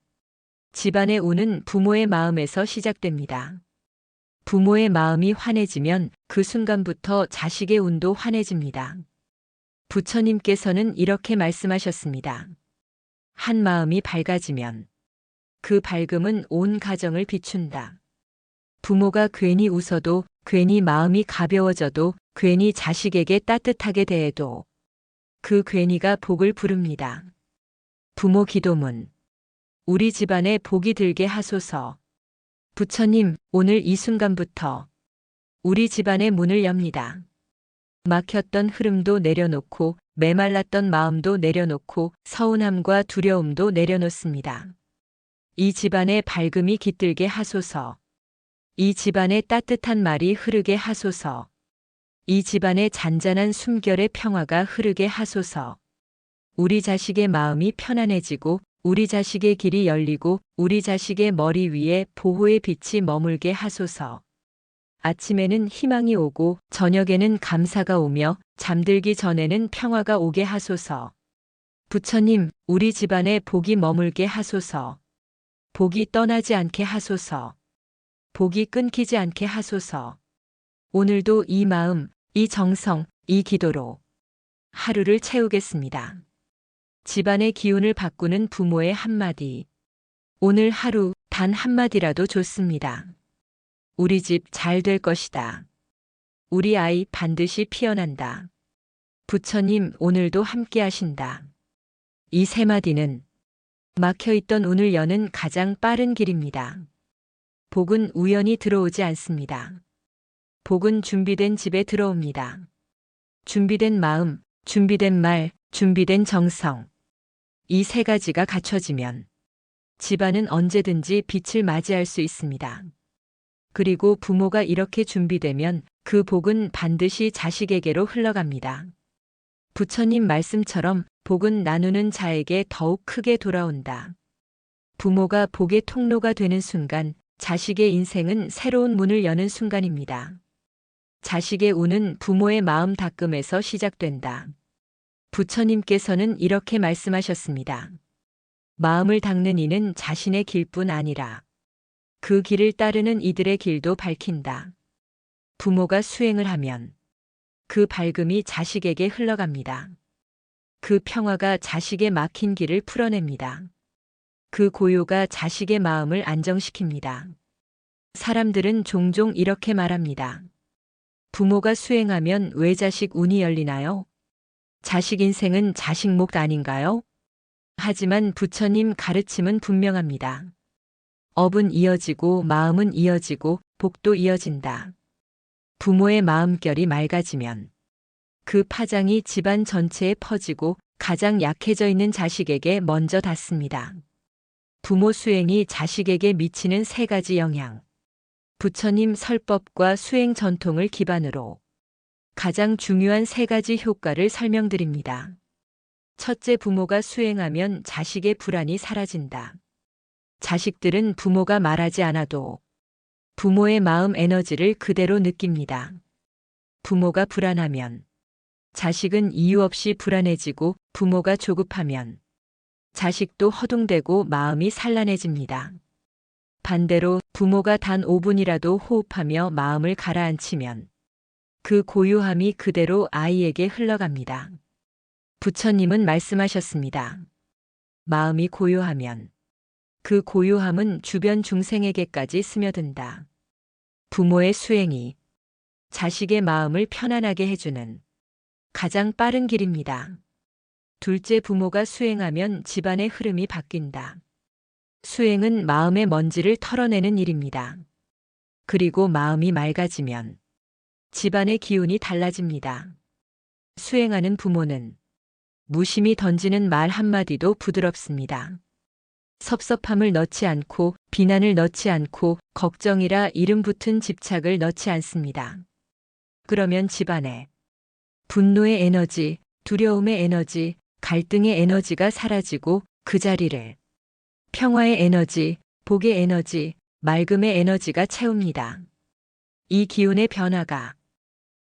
집안의 운은 부모의 마음에서 시작됩니다. 부모의 마음이 환해지면 그 순간부터 자식의 운도 환해집니다. 부처님께서는 이렇게 말씀하셨습니다. 한 마음이 밝아지면 그 밝음은 온 가정을 비춘다. 부모가 괜히 웃어도, 괜히 마음이 가벼워져도, 괜히 자식에게 따뜻하게 대해도 그 괜히가 복을 부릅니다. 부모 기도문. 우리 집안에 복이 들게 하소서. 부처님, 오늘 이 순간부터 우리 집안의 문을 엽니다. 막혔던 흐름도 내려놓고, 메말랐던 마음도 내려놓고, 서운함과 두려움도 내려놓습니다. 이 집안에 밝음이 깃들게 하소서. 이 집안에 따뜻한 말이 흐르게 하소서. 이 집안에 잔잔한 숨결의 평화가 흐르게 하소서. 우리 자식의 마음이 편안해지고, 우리 자식의 길이 열리고, 우리 자식의 머리 위에 보호의 빛이 머물게 하소서. 아침에는 희망이 오고, 저녁에는 감사가 오며, 잠들기 전에는 평화가 오게 하소서. 부처님, 우리 집안에 복이 머물게 하소서. 복이 떠나지 않게 하소서. 복이 끊기지 않게 하소서. 오늘도 이 마음, 이 정성, 이 기도로 하루를 채우겠습니다. 집안의 기운을 바꾸는 부모의 한마디. 오늘 하루 단 한마디라도 좋습니다. 우리 집 잘 될 것이다. 우리 아이 반드시 피어난다. 부처님 오늘도 함께 하신다. 이 세 마디는 막혀있던 운을 여는 가장 빠른 길입니다. 복은 우연히 들어오지 않습니다. 복은 준비된 집에 들어옵니다. 준비된 마음, 준비된 말, 준비된 정성. 이 세 가지가 갖춰지면 집안은 언제든지 빛을 맞이할 수 있습니다. 그리고 부모가 이렇게 준비되면 그 복은 반드시 자식에게로 흘러갑니다. 부처님 말씀처럼 복은 나누는 자에게 더욱 크게 돌아온다. 부모가 복의 통로가 되는 순간 자식의 인생은 새로운 문을 여는 순간입니다. 자식의 운은 부모의 마음 닦음에서 시작된다. 부처님께서는 이렇게 말씀하셨습니다. 마음을 닦는 이는 자신의 길뿐 아니라 그 길을 따르는 이들의 길도 밝힌다. 부모가 수행을 하면 그 밝음이 자식에게 흘러갑니다. 그 평화가 자식의 막힌 길을 풀어냅니다. 그 고요가 자식의 마음을 안정시킵니다. 사람들은 종종 이렇게 말합니다. 부모가 수행하면 왜 자식 운이 열리나요? 자식 인생은 자식 몫 아닌가요? 하지만 부처님 가르침은 분명합니다. 업은 이어지고 마음은 이어지고 복도 이어진다. 부모의 마음결이 맑아지면 그 파장이 집안 전체에 퍼지고 가장 약해져 있는 자식에게 먼저 닿습니다. 부모 수행이 자식에게 미치는 세 가지 영향. 부처님 설법과 수행 전통을 기반으로 가장 중요한 세 가지 효과를 설명드립니다. 첫째, 부모가 수행하면 자식의 불안이 사라진다. 자식들은 부모가 말하지 않아도 부모의 마음 에너지를 그대로 느낍니다. 부모가 불안하면 자식은 이유 없이 불안해지고 부모가 조급하면 자식도 허둥대고 마음이 산란해집니다. 반대로 부모가 단 5분이라도 호흡하며 마음을 가라앉히면 그 고요함이 그대로 아이에게 흘러갑니다. 부처님은 말씀하셨습니다. 마음이 고요하면 그 고요함은 주변 중생에게까지 스며든다. 부모의 수행이 자식의 마음을 편안하게 해주는 가장 빠른 길입니다. 둘째, 부모가 수행하면 집안의 흐름이 바뀐다. 수행은 마음의 먼지를 털어내는 일입니다. 그리고 마음이 맑아지면 집안의 기운이 달라집니다. 수행하는 부모는 무심히 던지는 말 한마디도 부드럽습니다. 섭섭함을 넣지 않고 비난을 넣지 않고 걱정이라 이름 붙은 집착을 넣지 않습니다. 그러면 집안에 분노의 에너지, 두려움의 에너지, 갈등의 에너지가 사라지고 그 자리를 평화의 에너지, 복의 에너지, 맑음의 에너지가 채웁니다. 이 기운의 변화가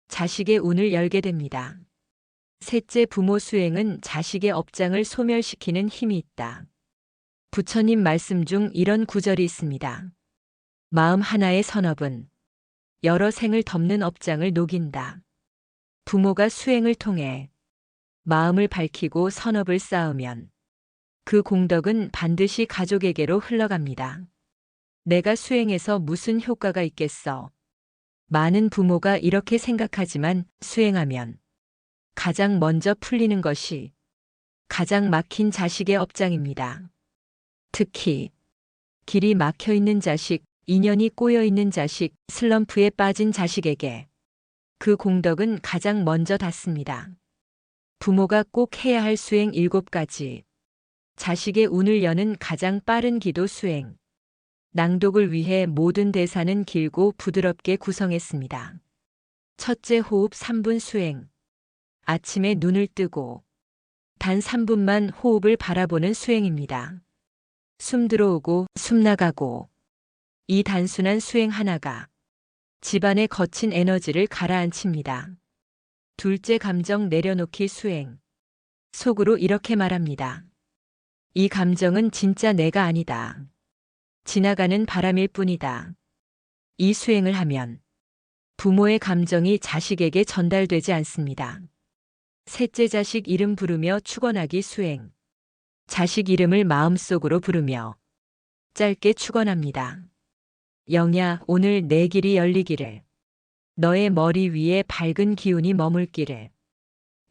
자식의 운을 열게 됩니다. 셋째, 부모 수행은 자식의 업장을 소멸시키는 힘이 있다. 부처님 말씀 중 이런 구절이 있습니다. 마음 하나의 선업은 여러 생을 덮는 업장을 녹인다. 부모가 수행을 통해 마음을 밝히고 선업을 쌓으면 그 공덕은 반드시 가족에게로 흘러갑니다. 내가 수행해서 무슨 효과가 있겠어? 많은 부모가 이렇게 생각하지만 수행하면 가장 먼저 풀리는 것이 가장 막힌 자식의 업장입니다. 특히 길이 막혀 있는 자식, 인연이 꼬여 있는 자식, 슬럼프에 빠진 자식에게 그 공덕은 가장 먼저 닿습니다. 부모가 꼭 해야 할 수행 7가지. 자식의 운을 여는 가장 빠른 기도 수행. 낭독을 위해 모든 대사는 길고 부드럽게 구성했습니다. 첫째, 호흡 3분 수행. 아침에 눈을 뜨고 단 3분만 호흡을 바라보는 수행입니다. 숨 들어오고 숨 나가고 이 단순한 수행 하나가 집안의 거친 에너지를 가라앉힙니다. 둘째, 감정 내려놓기 수행. 속으로 이렇게 말합니다. 이 감정은 진짜 내가 아니다. 지나가는 바람일 뿐이다. 이 수행을 하면 부모의 감정이 자식에게 전달되지 않습니다. 셋째, 자식 이름 부르며 축원하기 수행. 자식 이름을 마음속으로 부르며 짧게 축원합니다. 영야, 오늘 내 길이 열리기를. 너의 머리 위에 밝은 기운이 머물기를.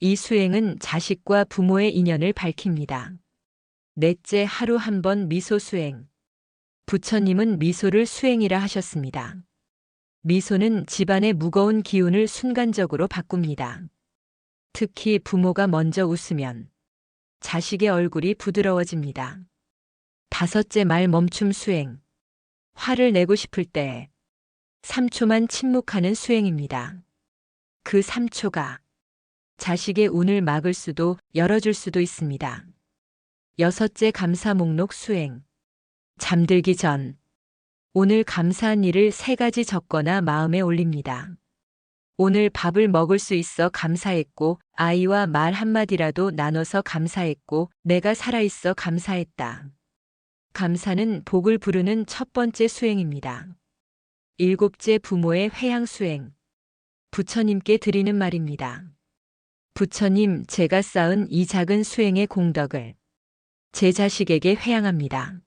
이 수행은 자식과 부모의 인연을 밝힙니다. 넷째, 하루 한 번 미소 수행. 부처님은 미소를 수행이라 하셨습니다. 미소는 집안의 무거운 기운을 순간적으로 바꿉니다. 특히 부모가 먼저 웃으면 자식의 얼굴이 부드러워집니다. 다섯째, 말 멈춤 수행. 화를 내고 싶을 때 3초만 침묵하는 수행입니다. 그 3초가 자식의 운을 막을 수도 열어줄 수도 있습니다. 여섯째, 감사 목록 수행. 잠들기 전 오늘 감사한 일을 3가지 적거나 마음에 올립니다. 오늘 밥을 먹을 수 있어 감사했고, 아이와 말 한마디라도 나눠서 감사했고, 내가 살아있어 감사했다. 감사는 복을 부르는 첫 번째 수행입니다. 일곱째, 부모의 회향 수행. 부처님께 드리는 말입니다. 부처님, 제가 쌓은 이 작은 수행의 공덕을 제 자식에게 회향합니다.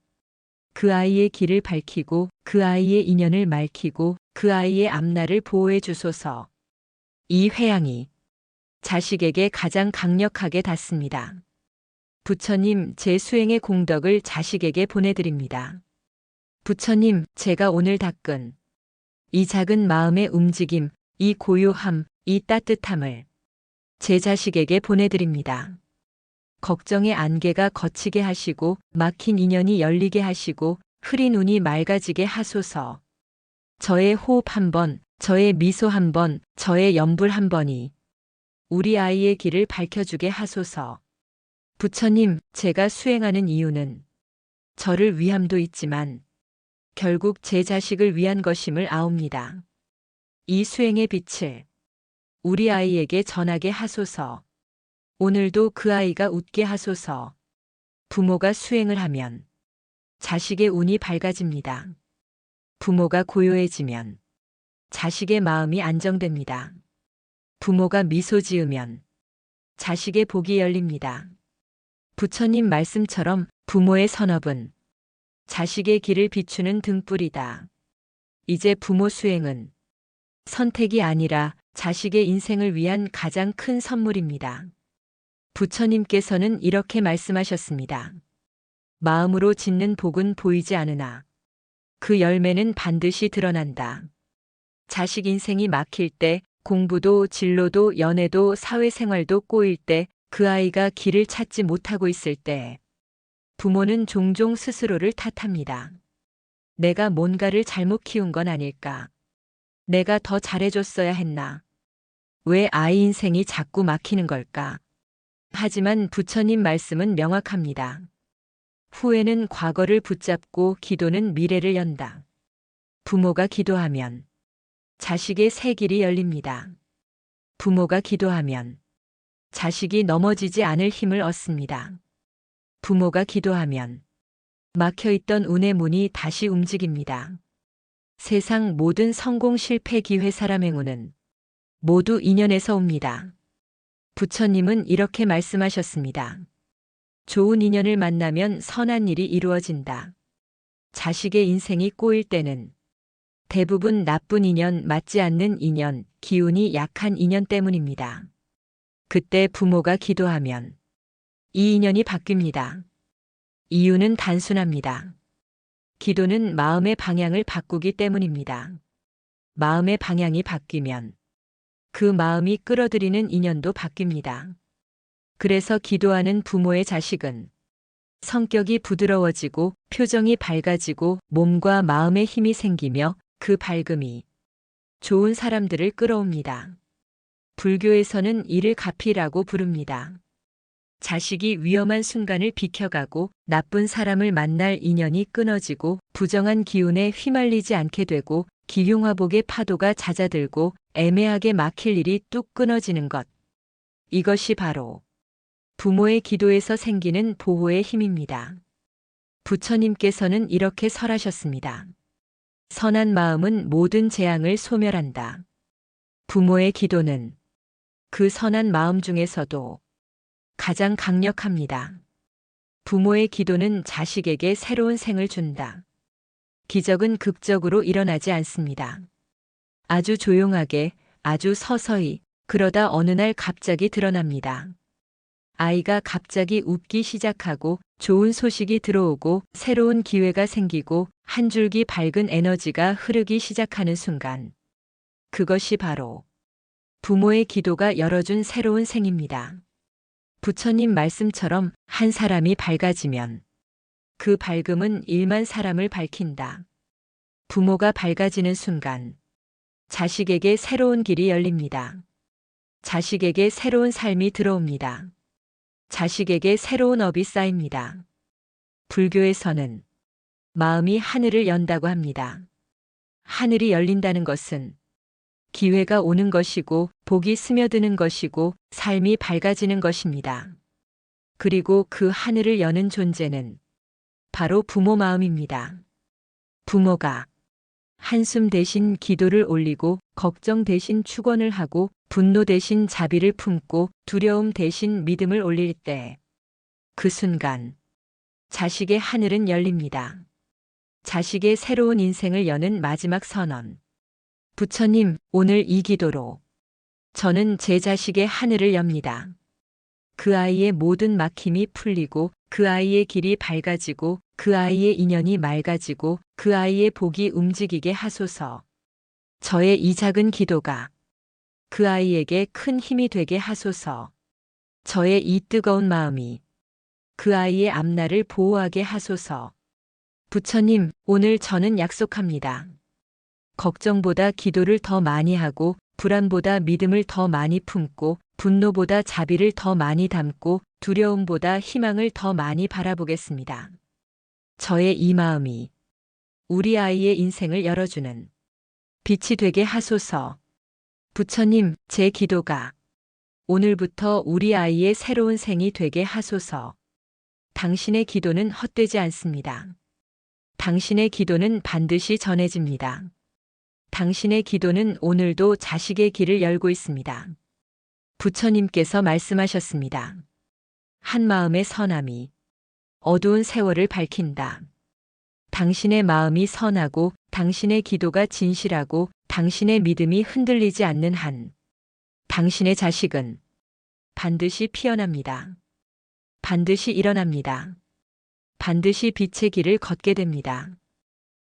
그 아이의 길을 밝히고 그 아이의 인연을 맑히고 그 아이의 앞날을 보호해 주소서. 이 회향이 자식에게 가장 강력하게 닿습니다. 부처님, 제 수행의 공덕을 자식에게 보내드립니다. 부처님, 제가 오늘 닦은 이 작은 마음의 움직임, 이 고요함, 이 따뜻함을 제 자식에게 보내드립니다. 걱정의 안개가 걷히게 하시고 막힌 인연이 열리게 하시고 흐린 눈이 맑아지게 하소서. 저의 호흡 한 번, 저의 미소 한 번, 저의 연불 한 번이 우리 아이의 길을 밝혀주게 하소서. 부처님, 제가 수행하는 이유는 저를 위함도 있지만 결국 제 자식을 위한 것임을 아옵니다. 이 수행의 빛을 우리 아이에게 전하게 하소서. 오늘도 그 아이가 웃게 하소서. 부모가 수행을 하면 자식의 운이 밝아집니다. 부모가 고요해지면 자식의 마음이 안정됩니다. 부모가 미소 지으면 자식의 복이 열립니다. 부처님 말씀처럼 부모의 선업은 자식의 길을 비추는 등불이다. 이제 부모 수행은 선택이 아니라 자식의 인생을 위한 가장 큰 선물입니다. 부처님께서는 이렇게 말씀하셨습니다. 마음으로 짓는 복은 보이지 않으나 그 열매는 반드시 드러난다. 자식 인생이 막힐 때, 공부도 진로도 연애도 사회생활도 꼬일 때, 그 아이가 길을 찾지 못하고 있을 때 부모는 종종 스스로를 탓합니다. 내가 뭔가를 잘못 키운 건 아닐까? 내가 더 잘해줬어야 했나? 왜 아이 인생이 자꾸 막히는 걸까? 하지만 부처님 말씀은 명확합니다. 후회는 과거를 붙잡고 기도는 미래를 연다. 부모가 기도하면 자식의 새 길이 열립니다. 부모가 기도하면 자식이 넘어지지 않을 힘을 얻습니다. 부모가 기도하면 막혀있던 운의 문이 다시 움직입니다. 세상 모든 성공 실패 기회 사람 행운은 모두 인연에서 옵니다. 부처님은 이렇게 말씀하셨습니다. 좋은 인연을 만나면 선한 일이 이루어진다. 자식의 인생이 꼬일 때는 대부분 나쁜 인연, 맞지 않는 인연, 기운이 약한 인연 때문입니다. 그때 부모가 기도하면 이 인연이 바뀝니다. 이유는 단순합니다. 기도는 마음의 방향을 바꾸기 때문입니다. 마음의 방향이 바뀌면 그 마음이 끌어들이는 인연도 바뀝니다. 그래서 기도하는 부모의 자식은 성격이 부드러워지고 표정이 밝아지고 몸과 마음에 힘이 생기며 그 밝음이 좋은 사람들을 끌어옵니다. 불교에서는 이를 가피라고 부릅니다. 자식이 위험한 순간을 비켜가고 나쁜 사람을 만날 인연이 끊어지고 부정한 기운에 휘말리지 않게 되고 기흉화복의 파도가 잦아들고 애매하게 막힐 일이 뚝 끊어지는 것. 이것이 바로 부모의 기도에서 생기는 보호의 힘입니다. 부처님께서는 이렇게 설하셨습니다. 선한 마음은 모든 재앙을 소멸한다. 부모의 기도는 그 선한 마음 중에서도 가장 강력합니다. 부모의 기도는 자식에게 새로운 생을 준다. 기적은 극적으로 일어나지 않습니다. 아주 조용하게, 아주 서서히, 그러다 어느 날 갑자기 드러납니다. 아이가 갑자기 웃기 시작하고 좋은 소식이 들어오고 새로운 기회가 생기고 한 줄기 밝은 에너지가 흐르기 시작하는 순간. 그것이 바로 부모의 기도가 열어준 새로운 생입니다. 부처님 말씀처럼 한 사람이 밝아지면 그 밝음은 1만 사람을 밝힌다. 부모가 밝아지는 순간 자식에게 새로운 길이 열립니다. 자식에게 새로운 삶이 들어옵니다. 자식에게 새로운 업이 쌓입니다. 불교에서는 마음이 하늘을 연다고 합니다. 하늘이 열린다는 것은 기회가 오는 것이고 복이 스며드는 것이고 삶이 밝아지는 것입니다. 그리고 그 하늘을 여는 존재는 바로 부모 마음입니다. 부모가 한숨 대신 기도를 올리고 걱정 대신 축원을 하고 분노 대신 자비를 품고 두려움 대신 믿음을 올릴 때 그 순간 자식의 하늘은 열립니다. 자식의 새로운 인생을 여는 마지막 선언. 부처님, 오늘 이 기도로 저는 제 자식의 하늘을 엽니다. 그 아이의 모든 막힘이 풀리고 그 아이의 길이 밝아지고 그 아이의 인연이 맑아지고 그 아이의 복이 움직이게 하소서. 저의 이 작은 기도가 그 아이에게 큰 힘이 되게 하소서. 저의 이 뜨거운 마음이 그 아이의 앞날을 보호하게 하소서. 부처님, 오늘 저는 약속합니다. 걱정보다 기도를 더 많이 하고 불안보다 믿음을 더 많이 품고 분노보다 자비를 더 많이 담고 두려움보다 희망을 더 많이 바라보겠습니다. 저의 이 마음이 우리 아이의 인생을 열어주는 빛이 되게 하소서. 부처님, 제 기도가 오늘부터 우리 아이의 새로운 생이 되게 하소서. 당신의 기도는 헛되지 않습니다. 당신의 기도는 반드시 전해집니다. 당신의 기도는 오늘도 자식의 길을 열고 있습니다. 부처님께서 말씀하셨습니다. 한 마음의 선함이 어두운 세월을 밝힌다. 당신의 마음이 선하고 당신의 기도가 진실하고 당신의 믿음이 흔들리지 않는 한 당신의 자식은 반드시 피어납니다. 반드시 일어납니다. 반드시 빛의 길을 걷게 됩니다.